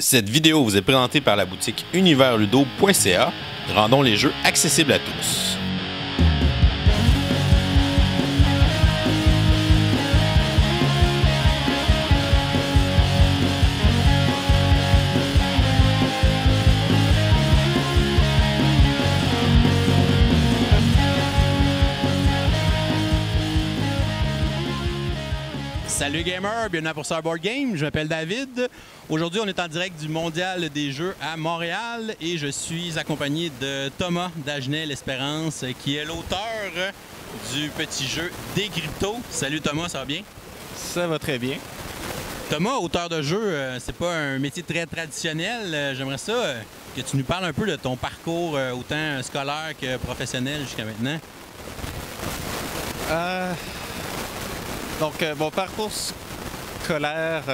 Cette vidéo vous est présentée par la boutique universludo.ca. Rendons les jeux accessibles à tous. Salut gamers, bienvenue pour Star Board Game, je m'appelle David. Aujourd'hui, on est en direct du Mondial des Jeux à Montréal et je suis accompagné de Thomas Dagenais-L'Espérance qui est l'auteur du petit jeu Décrypto. Salut Thomas, ça va bien? Ça va très bien. Thomas, auteur de jeu, c'est pas un métier très traditionnel. J'aimerais ça que tu nous parles un peu de ton parcours autant scolaire que professionnel jusqu'à maintenant. Donc, mon parcours scolaire,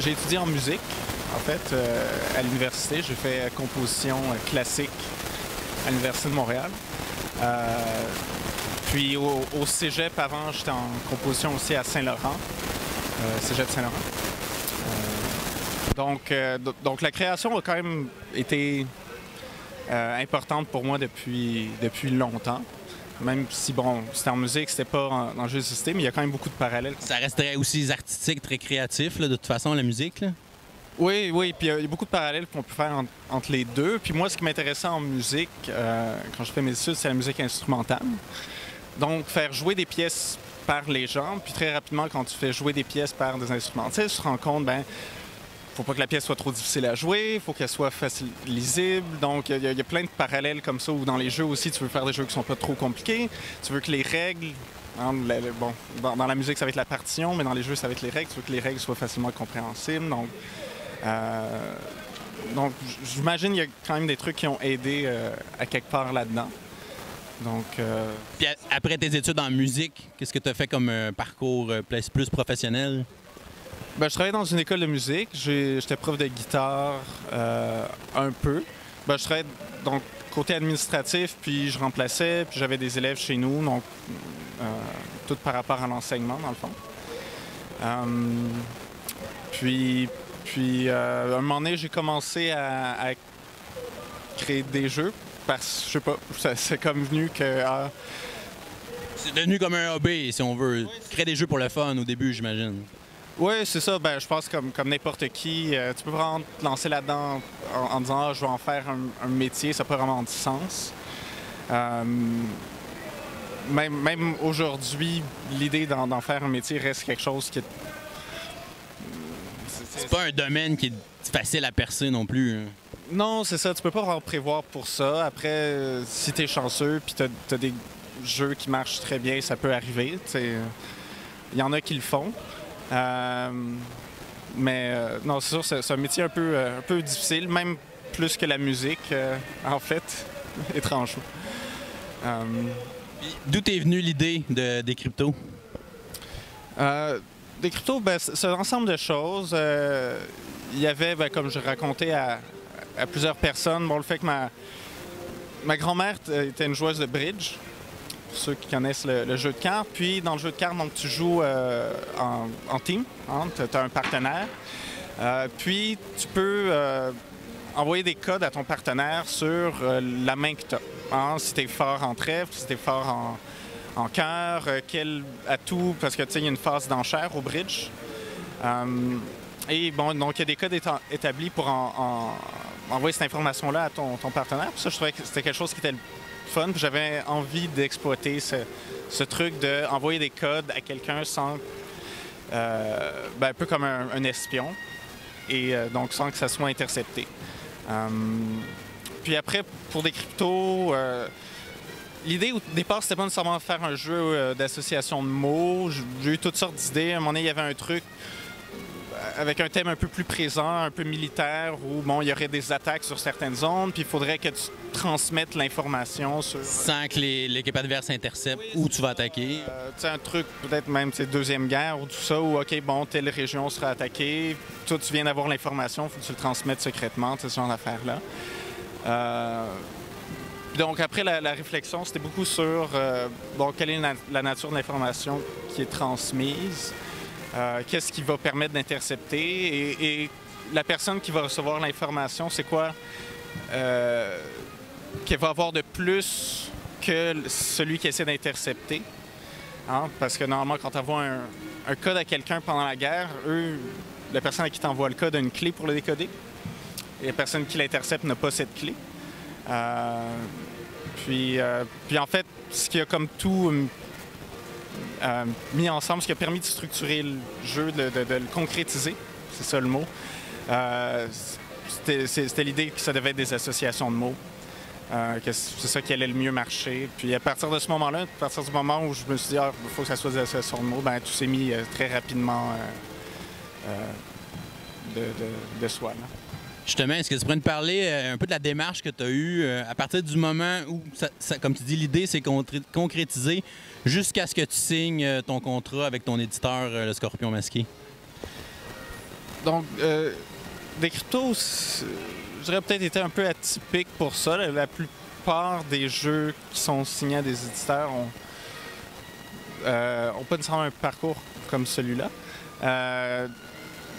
j'ai étudié en musique, en fait, à l'université. J'ai fait composition classique à l'Université de Montréal. Puis au cégep, avant, j'étais en composition aussi à Saint-Laurent, cégep Saint-Laurent. Donc, la création a quand même été importante pour moi depuis longtemps. Même si, bon, c'était en musique, c'était pas dans le jeu de société, mais il y a quand même beaucoup de parallèles. Ça resterait aussi artistique, très créatif, là, de toute façon, la musique, là. Oui, puis il y a beaucoup de parallèles qu'on peut faire entre les deux. Puis moi, ce qui m'intéressait en musique, quand je fais mes études, c'est la musique instrumentale. Donc, faire jouer des pièces par les gens, puis très rapidement, quand tu fais jouer des pièces par des instrumentistes, tu te rends compte, faut pas que la pièce soit trop difficile à jouer, il faut qu'elle soit facile lisible. Donc, il y a plein de parallèles comme ça, où dans les jeux aussi, tu veux faire des jeux qui sont pas trop compliqués. Tu veux que les règles, dans la musique, ça va être la partition, mais dans les jeux, ça va être les règles. Tu veux que les règles soient facilement compréhensibles. Donc j'imagine qu'il y a quand même des trucs qui ont aidé à quelque part là-dedans. Puis après tes études en musique, qu'est-ce que tu as fait comme parcours plus professionnel? Je travaillais dans une école de musique. J'étais prof de guitare un peu. Je travaillais donc côté administratif, puis je remplaçais, puis j'avais des élèves chez nous, donc tout par rapport à l'enseignement, dans le fond. Puis à un moment donné, j'ai commencé à créer des jeux, parce que, je sais pas, c'est comme venu que... C'est devenu comme un hobby, si on veut. Créer des jeux pour le fun au début, j'imagine. Oui, c'est ça. Je pense comme n'importe qui, tu peux vraiment te lancer là-dedans en disant je vais en faire un métier, ça peut vraiment du sens. Même aujourd'hui, l'idée d'en faire un métier reste quelque chose qui est... C'est pas un domaine qui est facile à percer non plus. Hein. Non, c'est ça. Tu peux pas vraiment prévoir pour ça. Après, si t'es chanceux puis t'as des jeux qui marchent très bien, ça peut arriver. Il y en a qui le font. Non, c'est sûr, c'est un métier un peu difficile, même plus que la musique, en fait, étrange. D'où t'es venue l'idée de Décrypto? Décrypto, c'est un ensemble de choses. Il y avait, comme je racontais à plusieurs personnes, le fait que ma grand-mère était une joueuse de bridge, pour ceux qui connaissent le jeu de cartes. Puis dans le jeu de cartes, donc, tu joues en team, hein, tu as un partenaire. Puis tu peux envoyer des codes à ton partenaire sur la main que tu as. Hein, si tu es fort en trèfle, si tu es fort en cœur, quel atout, parce que il y a une phase d'enchère au bridge. Et bon, donc il y a des codes établis pour envoyer cette information-là à ton partenaire. Puis ça, je trouvais que c'était quelque chose qui était fun. J'avais envie d'exploiter ce truc d'envoyer des codes à quelqu'un sans... un peu comme un espion. Et donc sans que ça soit intercepté. Puis après, pour Décrypto, l'idée au départ, c'était pas nécessairement de faire un jeu d'association de mots. J'ai eu toutes sortes d'idées. À un moment donné, il y avait un truc avec un thème un peu plus présent, un peu militaire, où il y aurait des attaques sur certaines zones, puis il faudrait que tu transmettes l'information sur... Sans que l'équipe adverse intercepte où tu vas attaquer. Un truc, peut-être même Deuxième Guerre ou tout ça, où, telle région sera attaquée, toi, tu viens d'avoir l'information, il faut que tu le transmettes secrètement, ce genre d'affaires-là. Donc après, la réflexion, c'était beaucoup sur quelle est la nature de l'information qui est transmise, qu'est-ce qui va permettre d'intercepter et la personne qui va recevoir l'information, c'est quoi qu'elle va avoir de plus que celui qui essaie d'intercepter. Hein? Parce que normalement, quand tu envoies un code à quelqu'un pendant la guerre, la personne à qui tu envoies le code a une clé pour le décoder. Et la personne qui l'intercepte n'a pas cette clé. Puis en fait, ce qui a comme tout mis ensemble, ce qui a permis de structurer le jeu, de le concrétiser, c'est ça le mot, c'était l'idée que ça devait être des associations de mots, que c'est ça qui allait le mieux marcher. Puis à partir de ce moment-là, à partir du moment où je me suis dit il faut que ça soit des associations de mots, tout s'est mis très rapidement de soi. Là. Justement, est-ce que tu pourrais nous parler un peu de la démarche que tu as eue à partir du moment où, comme tu dis, l'idée s'est concrétisée jusqu'à ce que tu signes ton contrat avec ton éditeur, le Scorpion Masqué? Donc, Décrypto, je dirais peut-être été un peu atypique pour ça. La plupart des jeux qui sont signés à des éditeurs ont pas nécessairement un parcours comme celui-là.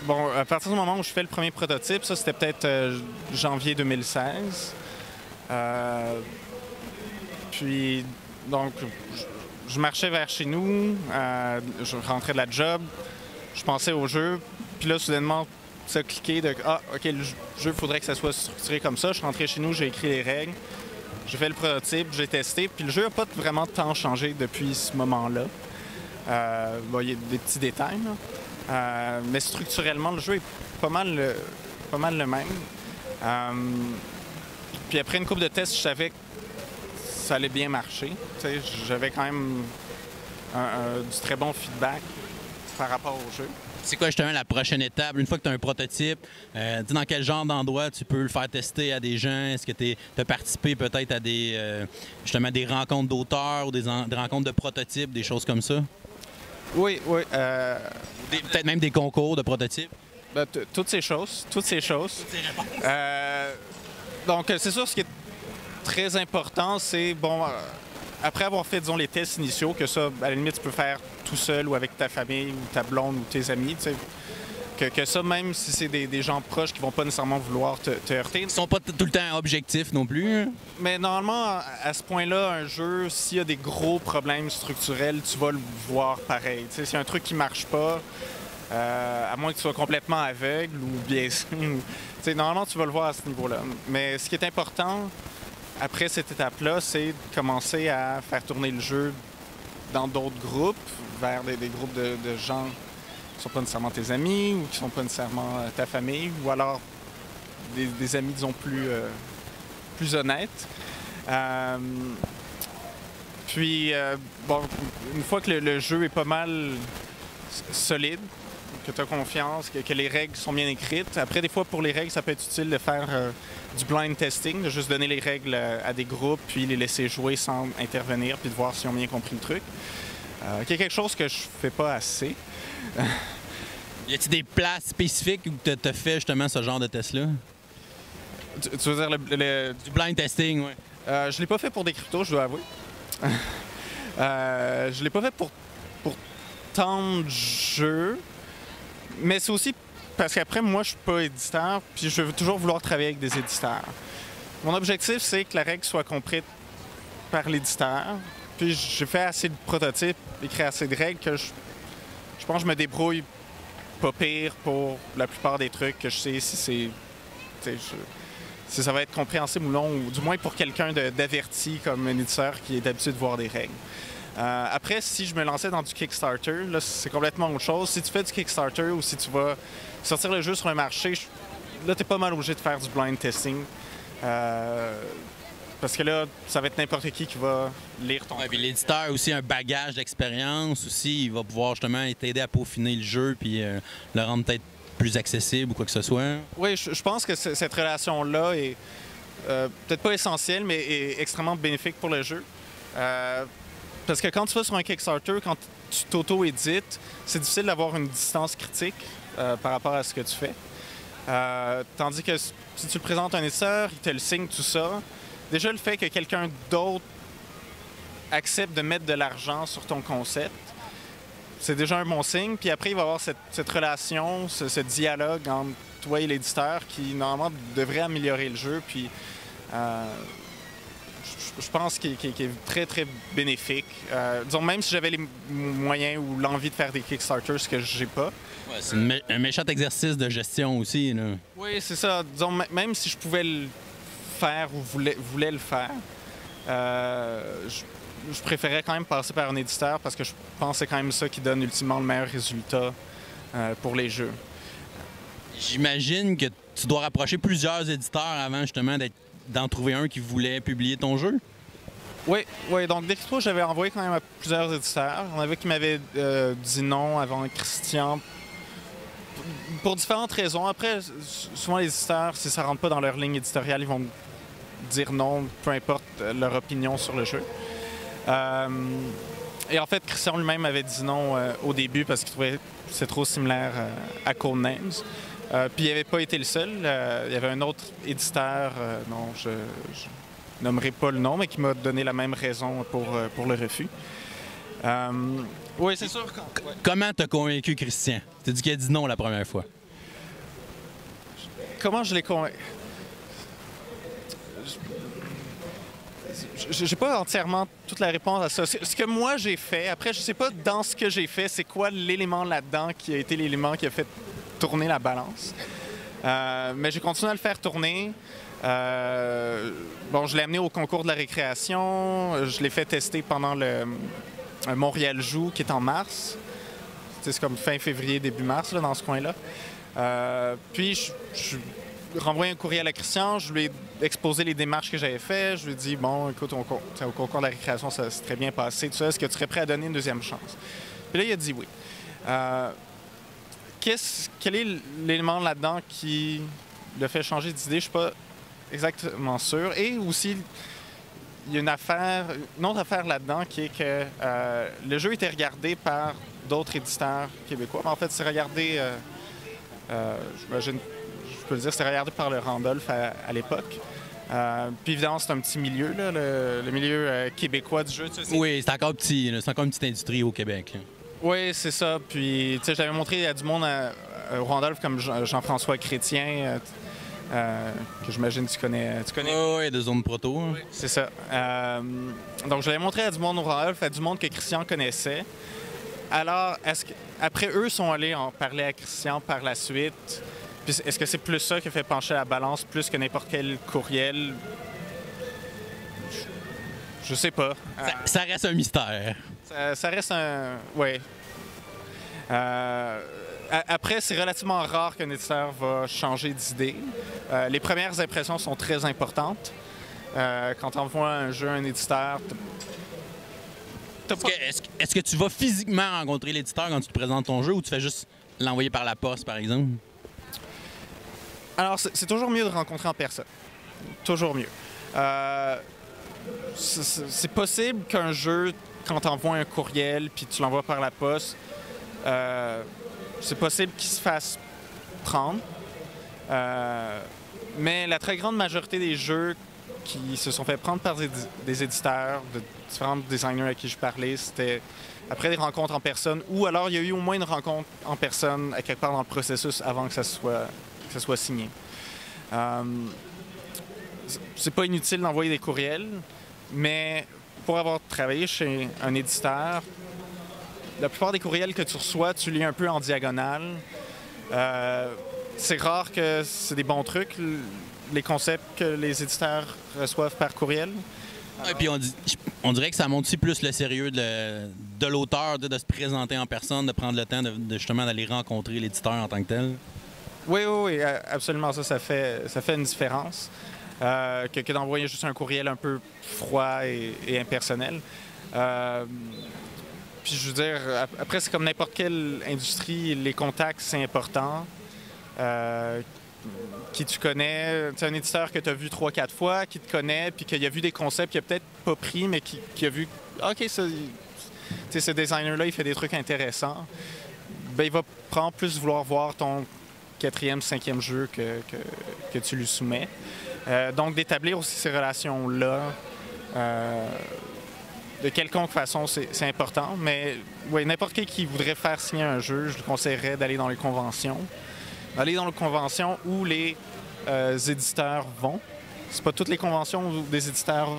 Bon, à partir du moment où je fais le premier prototype, ça c'était peut-être janvier 2016. Puis, donc, je marchais vers chez nous, je rentrais de la job, je pensais au jeu, puis là, soudainement, ça a cliqué de OK, le jeu, il faudrait que ça soit structuré comme ça. Je suis rentré chez nous, j'ai écrit les règles, j'ai fait le prototype, j'ai testé, puis le jeu n'a pas vraiment tant changé depuis ce moment-là. Bon, il y a des petits détails, là. Mais structurellement, le jeu est pas mal le même. Puis après une couple de tests, je savais que ça allait bien marcher. J'avais quand même du très bon feedback par rapport au jeu. C'est quoi justement la prochaine étape? Une fois que tu as un prototype, dans quel genre d'endroit tu peux le faire tester à des gens? Est-ce que tu as participé peut-être à justement des rencontres d'auteurs ou des rencontres de prototypes, des choses comme ça? Oui. Peut-être même des concours de prototypes? Toutes ces choses. Toutes ces réponses. Donc, c'est sûr, ce qui est très important, c'est, bon, après avoir fait, disons, les tests initiaux, que ça, à la limite, tu peux faire tout seul ou avec ta famille ou ta blonde ou tes amis, tu sais, que ça, même si c'est des gens proches qui vont pas nécessairement vouloir te heurter. Ils sont pas tout le temps objectifs non plus. Mais normalement, à ce point-là, un jeu, s'il y a des gros problèmes structurels, tu vas le voir pareil. Tu sais, s'il y a un truc qui marche pas, à moins que tu sois complètement aveugle ou biaisé, normalement, tu vas le voir à ce niveau-là. Mais ce qui est important, après cette étape-là, c'est de commencer à faire tourner le jeu dans d'autres groupes, vers des groupes de gens qui ne sont pas nécessairement tes amis ou qui ne sont pas nécessairement ta famille, ou alors des amis, disons, plus honnêtes. Puis, bon, une fois que le jeu est pas mal solide, que tu as confiance, que les règles sont bien écrites. Après, des fois, pour les règles, ça peut être utile de faire du blind testing, de juste donner les règles à des groupes, puis les laisser jouer sans intervenir, puis de voir s'ils ont bien compris le truc. C'est quelque chose que je fais pas assez. Y a-t-il des places spécifiques où tu as fait justement ce genre de test-là? Tu veux dire du blind testing, oui. Je l'ai pas fait pour Décrypto, je dois avouer. Je l'ai pas fait pour tant de jeux. Mais c'est aussi parce qu'après, moi, je suis pas éditeur, puis je veux toujours vouloir travailler avec des éditeurs. Mon objectif, c'est que la règle soit comprise par l'éditeur. Puis j'ai fait assez de prototypes, écrit assez de règles que je pense que je me débrouille pas pire pour la plupart des trucs, que je sais si si ça va être compréhensible ou non, ou du moins pour quelqu'un d'averti comme un éditeur qui est habitué de voir des règles. Après, si je me lançais dans du Kickstarter, là, c'est complètement autre chose. Si tu fais du Kickstarter ou si tu vas sortir le jeu sur un marché, là, tu es pas mal obligé de faire du blind testing. Parce que là, ça va être n'importe qui va lire ton jeu. Puis l'éditeur a aussi un bagage d'expérience. Aussi, il va pouvoir justement t'aider à peaufiner le jeu puis le rendre peut-être plus accessible ou quoi que ce soit. Oui, je pense que cette relation-là est peut-être pas essentielle, mais est extrêmement bénéfique pour le jeu. Parce que quand tu vas sur un Kickstarter, quand tu t'auto-édites, c'est difficile d'avoir une distance critique par rapport à ce que tu fais. Tandis que si tu le présentes à un éditeur, il te le signe, tout ça. Déjà, le fait que quelqu'un d'autre accepte de mettre de l'argent sur ton concept, c'est déjà un bon signe. Puis après, il va y avoir cette relation, ce dialogue entre toi et l'éditeur qui, normalement, devrait améliorer le jeu. Puis, je pense qu'il est très, très bénéfique. Disons, même si j'avais les moyens ou l'envie de faire des Kickstarters, ce que j'ai pas. Ouais, c'est un méchant exercice de gestion aussi, là. Oui, c'est ça. Disons, même si je pouvais le faire ou voulais le faire, je préférais quand même passer par un éditeur parce que je pense que c'est quand même ça qui donne ultimement le meilleur résultat pour les jeux. J'imagine que tu dois rapprocher plusieurs éditeurs avant justement d'en trouver un qui voulait publier ton jeu. Oui, donc d'Expo, j'avais envoyé quand même à plusieurs éditeurs. Il y en avait qui m'avaient dit non avant Christian pour différentes raisons. Après, souvent les éditeurs, si ça rentre pas dans leur ligne éditoriale, ils vont dire non, peu importe leur opinion sur le jeu. Et en fait, Christian lui-même avait dit non au début parce qu'il trouvait que c'est trop similaire à Codenames. Puis il n'avait pas été le seul. Il y avait un autre éditeur, dont je nommerai pas le nom, mais qui m'a donné la même raison pour le refus. Oui, c'est sûr. Comment t'as convaincu Christian? T'as dit qu'il a dit non la première fois. Comment je l'ai convaincu? J'ai pas entièrement toute la réponse à ça. Ce que moi j'ai fait, après je sais pas dans ce que j'ai fait, c'est quoi l'élément là-dedans qui a été l'élément qui a fait tourner la balance. Mais j'ai continué à le faire tourner. Bon, je l'ai amené au concours de la récréation. Je l'ai fait tester pendant le Montréal Joue qui est en mars. C'est comme fin février, début mars, là, dans ce coin-là. Puis je renvoyé un courriel à Christian, je lui ai exposé les démarches que j'avais faites. Je lui ai dit, bon, écoute, au concours de la récréation, ça s'est très bien passé. Tout ça, est-ce que tu serais prêt à donner une deuxième chance? Puis là, il a dit oui. Quel est l'élément là-dedans qui le fait changer d'idée? Je ne suis pas exactement sûr. Et aussi, il y a une autre affaire là-dedans qui est que le jeu était regardé par d'autres éditeurs québécois. Mais en fait, c'est regardé, j'imagine, je peux le dire, c'était regardé par le Randolph à l'époque. Puis évidemment, c'est un petit milieu, là, le milieu québécois du jeu. Tu sais, oui, c'est encore petit. C'est encore une petite industrie au Québec. Là. Oui, c'est ça. Puis, tu sais, j'avais montré à du monde au Randolph comme Jean-François Chrétien, que j'imagine tu connais. Oui, de Zone Proto. Hein. Oui, c'est ça. Donc, je l'avais montré à du monde au Randolph, à du monde que Christian connaissait. Alors, après eux sont allés en parler à Christian par la suite. Puis est-ce que c'est plus ça qui fait pencher la balance plus que n'importe quel courriel? Je sais pas. Ça reste un mystère. Ça reste un... Oui. Après, c'est relativement rare qu'un éditeur va changer d'idée. Les premières impressions sont très importantes. Quand on envoie un jeu à un éditeur... Est-ce que tu vas physiquement rencontrer l'éditeur quand tu te présentes ton jeu ou tu fais juste l'envoyer par la poste, par exemple? Alors, c'est toujours mieux de rencontrer en personne. Toujours mieux. C'est possible qu'un jeu, quand tu envoies un courriel puis tu l'envoies par la poste, c'est possible qu'il se fasse prendre. Mais la très grande majorité des jeux qui se sont fait prendre par des éditeurs, de différents designers à qui je parlais, c'était après des rencontres en personne ou alors il y a eu au moins une rencontre en personne à quelque part dans le processus avant que ça soit signé. C'est pas inutile d'envoyer des courriels, mais pour avoir travaillé chez un éditeur, la plupart des courriels que tu reçois, tu lis un peu en diagonale. C'est rare que c'est des bons trucs, les concepts que les éditeurs reçoivent par courriel. Et puis on dirait que ça montre aussi plus le sérieux de l'auteur, de se présenter en personne, de prendre le temps de justement d'aller rencontrer l'éditeur en tant que tel. Oui, absolument. Ça fait une différence que d'envoyer juste un courriel un peu froid et impersonnel. Puis je veux dire, après, c'est comme n'importe quelle industrie, les contacts, c'est important. Qui tu connais, tu un éditeur que tu as vu 3-4 fois, qui te connaît, puis qu'il a vu des concepts qu'il a peut-être pas pris, mais qui a vu, OK, ce designer-là, il fait des trucs intéressants. Ben, il va probablement plus vouloir voir ton 4e, 5e jeu que tu lui soumets. Donc, d'établir aussi ces relations-là, de quelconque façon, c'est important. Mais oui, n'importe qui voudrait faire signer un jeu, je lui conseillerais d'aller dans les conventions. aller dans les conventions où les éditeurs vont. C'est pas toutes les conventions où des éditeurs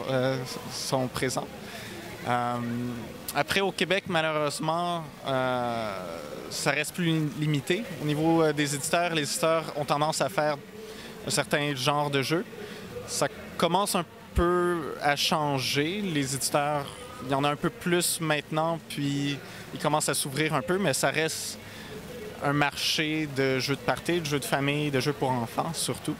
sont présents. Après, au Québec, malheureusement, ça reste plus limité. Au niveau des éditeurs, les éditeurs ont tendance à faire un certain genre de jeu. Ça commence un peu à changer. Les éditeurs, il y en a un peu plus maintenant, puis ils commencent à s'ouvrir un peu, mais ça reste un marché de jeux de party, de jeux de famille, de jeux pour enfants surtout.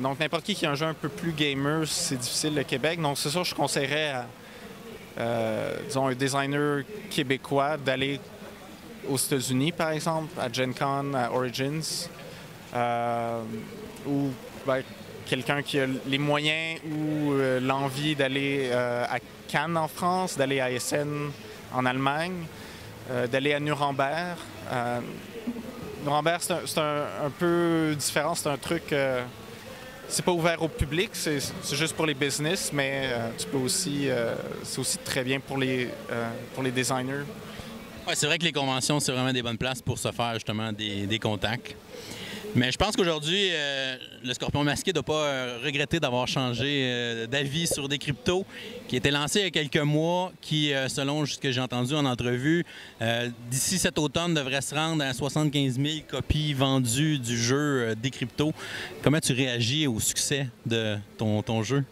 Donc n'importe qui a un jeu un peu plus gamer, c'est difficile le Québec. Donc c'est sûr, je conseillerais à disons, un designer québécois d'aller aux États-Unis, par exemple, à Gen Con, à Origins, ou ben, quelqu'un qui a les moyens ou l'envie d'aller à Cannes en France, d'aller à Essen en Allemagne, d'aller à Nuremberg. Nuremberg, c'est un peu différent, c'est un truc... c'est pas ouvert au public, c'est juste pour les business, mais tu peux aussi... c'est aussi très bien pour les designers. Ouais, c'est vrai que les conventions, c'est vraiment des bonnes places pour se faire justement des contacts. Mais je pense qu'aujourd'hui, le Scorpion Masqué ne doit pas regretter d'avoir changé d'avis sur des cryptos qui étaient lancés il y a quelques mois, qui, selon ce que j'ai entendu en entrevue, d'ici cet automne, devrait se rendre à 75 000 copies vendues du jeu des cryptos. Comment tu réagis au succès de ton jeu?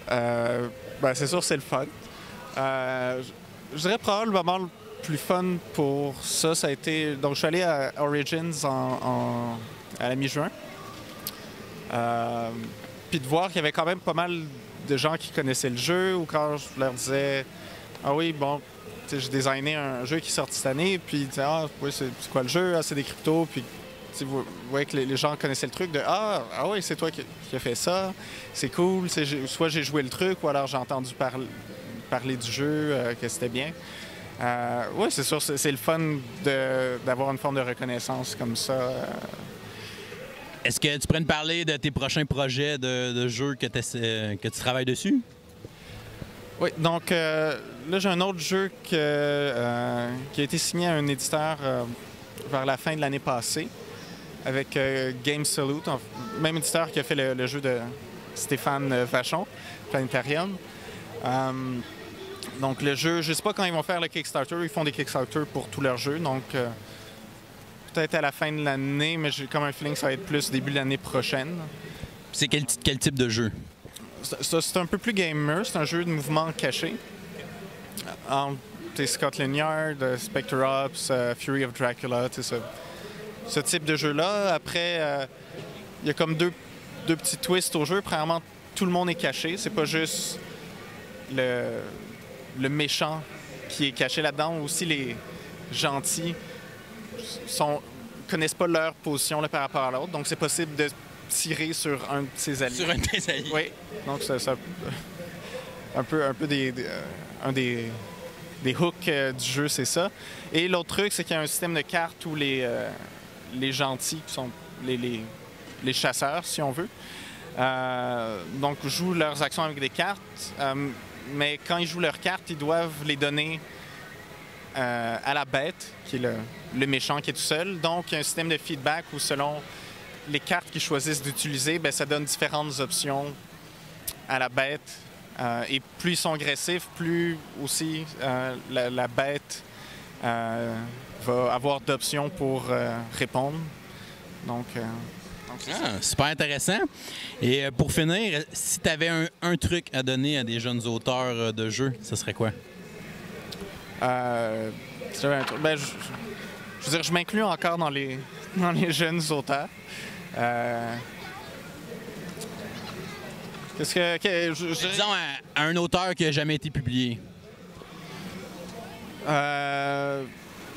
Ben, c'est sûr, c'est le fun. Je dirais probablement le plus fun pour ça, ça a été... Donc, je suis allé à Origins à la mi-juin. Puis de voir qu'il y avait quand même pas mal de gens qui connaissaient le jeu, ou quand je leur disais « Ah oui, bon, j'ai designé un jeu qui est sorti cette année. » Puis ils disaient « Ah oui, c'est quoi le jeu? Ah, c'est des cryptos. » Puis vous voyez que les gens connaissaient le truc de « Ah oui, c'est toi qui as fait ça. C'est cool. » Soit j'ai joué le truc, ou alors j'ai entendu parler du jeu, que c'était bien. Oui, c'est sûr, c'est le fun d'avoir une forme de reconnaissance comme ça. Est-ce que tu pourrais me parler de tes prochains projets de jeux que tu travailles dessus? Oui, donc là, j'ai un autre jeu qui a été signé à un éditeur vers la fin de l'année passée avec Game Salute, même éditeur qui a fait le jeu de Stéphane Vachon, Planétarium. Donc le jeu, je ne sais pas quand ils vont faire le Kickstarter, ils font des Kickstarter pour tous leurs jeux, donc peut-être à la fin de l'année, mais j'ai comme un feeling que ça va être plus début de l'année prochaine. C'est quel type de jeu? C'est un peu plus gamer, c'est un jeu de mouvement caché. Scotland Yard, Spectre Ops, Fury of Dracula, ce type de jeu-là. Après, il y a comme deux petits twists au jeu. Premièrement, tout le monde est caché, c'est pas juste le méchant qui est caché là-dedans, aussi les gentils connaissent pas leur position là, par rapport à l'autre, donc c'est possible de tirer sur un de ses alliés. Sur un de tes alliés? Oui, donc c'est un peu un des hooks du jeu, c'est ça. Et l'autre truc, c'est qu'il y a un système de cartes où les gentils, qui sont les chasseurs, si on veut, donc jouent leurs actions avec des cartes, mais quand ils jouent leurs cartes, ils doivent les donner à la bête, qui est le méchant qui est tout seul. Donc, il y a un système de feedback où, selon les cartes qu'ils choisissent d'utiliser, ben, ça donne différentes options à la bête. Et plus ils sont agressifs, plus aussi la bête va avoir d'options pour répondre. Donc super intéressant. Et pour finir, si tu avais un truc à donner à des jeunes auteurs de jeux, ce serait quoi? Ben, je veux dire, je m'inclus encore dans les jeunes auteurs. Disons à un auteur qui n'a jamais été publié.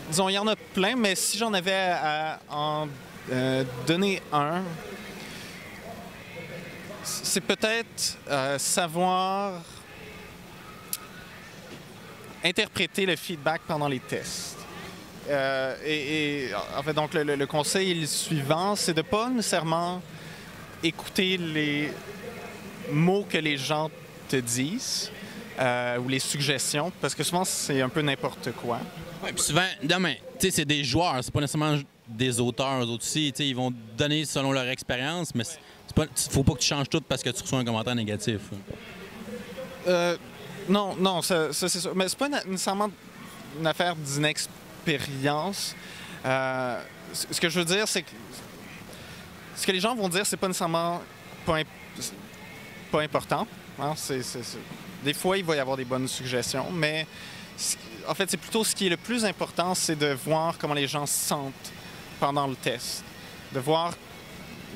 Disons, il y en a plein, mais si j'en avais à en donner un, c'est peut-être savoir interpréter le feedback pendant les tests. En fait, donc le conseil est le suivant, c'est de ne pas nécessairement écouter les mots que les gens te disent ou les suggestions, parce que souvent, c'est un peu n'importe quoi. Oui, puis souvent, c'est des joueurs, c'est pas nécessairement des auteurs, eux autres aussi. T'sais, ils vont donner selon leur expérience, mais faut pas que tu changes tout parce que tu reçois un commentaire négatif. Non, ça c'est sûr. Mais c'est pas nécessairement une affaire d'inexpérience. Ce que je veux dire, c'est que ce que les gens vont dire, c'est pas nécessairement pas important. Hein? Des fois, il va y avoir des bonnes suggestions, mais en fait, c'est plutôt ce qui est le plus important, c'est de voir comment les gens se sentent pendant le test. De voir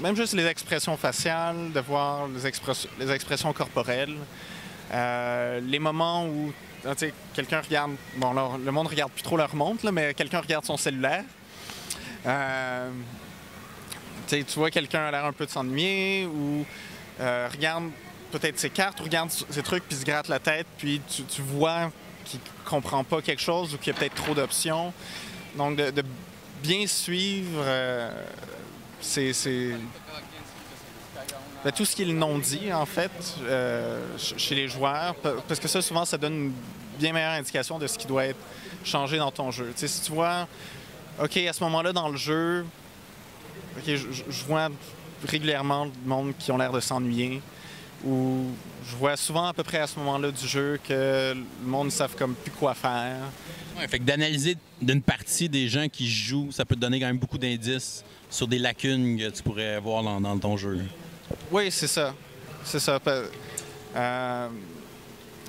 même juste les expressions faciales, de voir les expressions corporelles. Les moments où quelqu'un regarde... Bon, là, le monde ne regarde plus trop leur montre, là, mais quelqu'un regarde son cellulaire. Tu vois quelqu'un a l'air un peu de s'ennuyer ou regarde peut-être ses cartes ou regarde ses trucs puis se gratte la tête puis tu vois qu'il ne comprend pas quelque chose ou qu'il y a peut-être trop d'options. Donc, de bien suivre, c'est tout ce qui est le non-dit, en fait, chez les joueurs, parce que ça, souvent, ça donne une bien meilleure indication de ce qui doit être changé dans ton jeu. T'sais, si tu vois, OK, à ce moment-là, dans le jeu, OK, je vois régulièrement du monde qui ont l'air de s'ennuyer, ou je vois souvent à peu près à ce moment-là du jeu que le monde ne savent comme plus quoi faire. Ouais, fait que d'analyser d'une partie des gens qui jouent, ça peut te donner quand même beaucoup d'indices sur des lacunes que tu pourrais voir dans ton jeu. Oui, c'est ça. C'est ça. Parce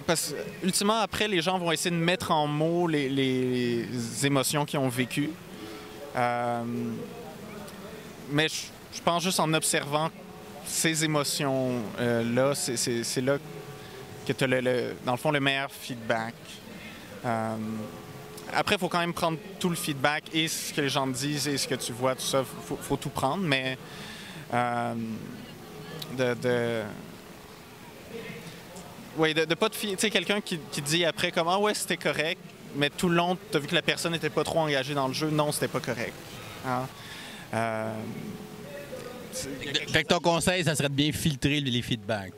que, ultimement, après, les gens vont essayer de mettre en mots les émotions qu'ils ont vécues. Mais je pense juste en observant ces émotions-là, c'est là que tu as, dans le fond, le meilleur feedback. Après, il faut quand même prendre tout le feedback et ce que les gens te disent et ce que tu vois, tout ça. Faut tout prendre, mais oui, de pas te fier. Tu sais, quelqu'un qui dit après comme « Ah ouais, c'était correct », mais tout le long, tu as vu que la personne n'était pas trop engagée dans le jeu. Non, c'était pas correct. Hein? Fait que ton conseil, ça serait de bien filtrer les feedbacks.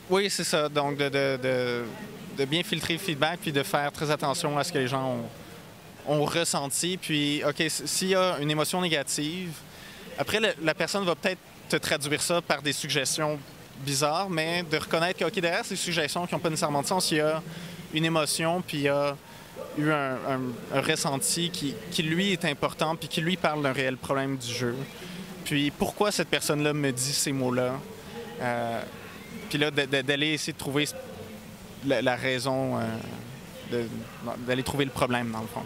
Oui, c'est ça. Donc, de bien filtrer le feedback puis de faire très attention à ce que les gens ont ressenti. Puis, OK, s'il y a une émotion négative, après, la personne va peut-être te traduire ça par des suggestions bizarres, mais de reconnaître que, OK, derrière ces suggestions qui n'ont pas nécessairement de sens, il y a une émotion, puis il y a eu un ressenti qui, lui, est important, puis qui, lui, parle d'un réel problème du jeu. Puis pourquoi cette personne-là me dit ces mots-là? Puis là, d'aller essayer de trouver la raison, d'aller trouver le problème, dans le fond.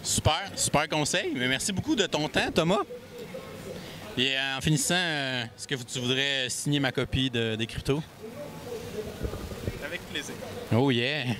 Super conseil. Mais merci beaucoup de ton temps, Thomas. Et en finissant, est-ce que tu voudrais signer ma copie des cryptos? Avec plaisir. Oh yeah!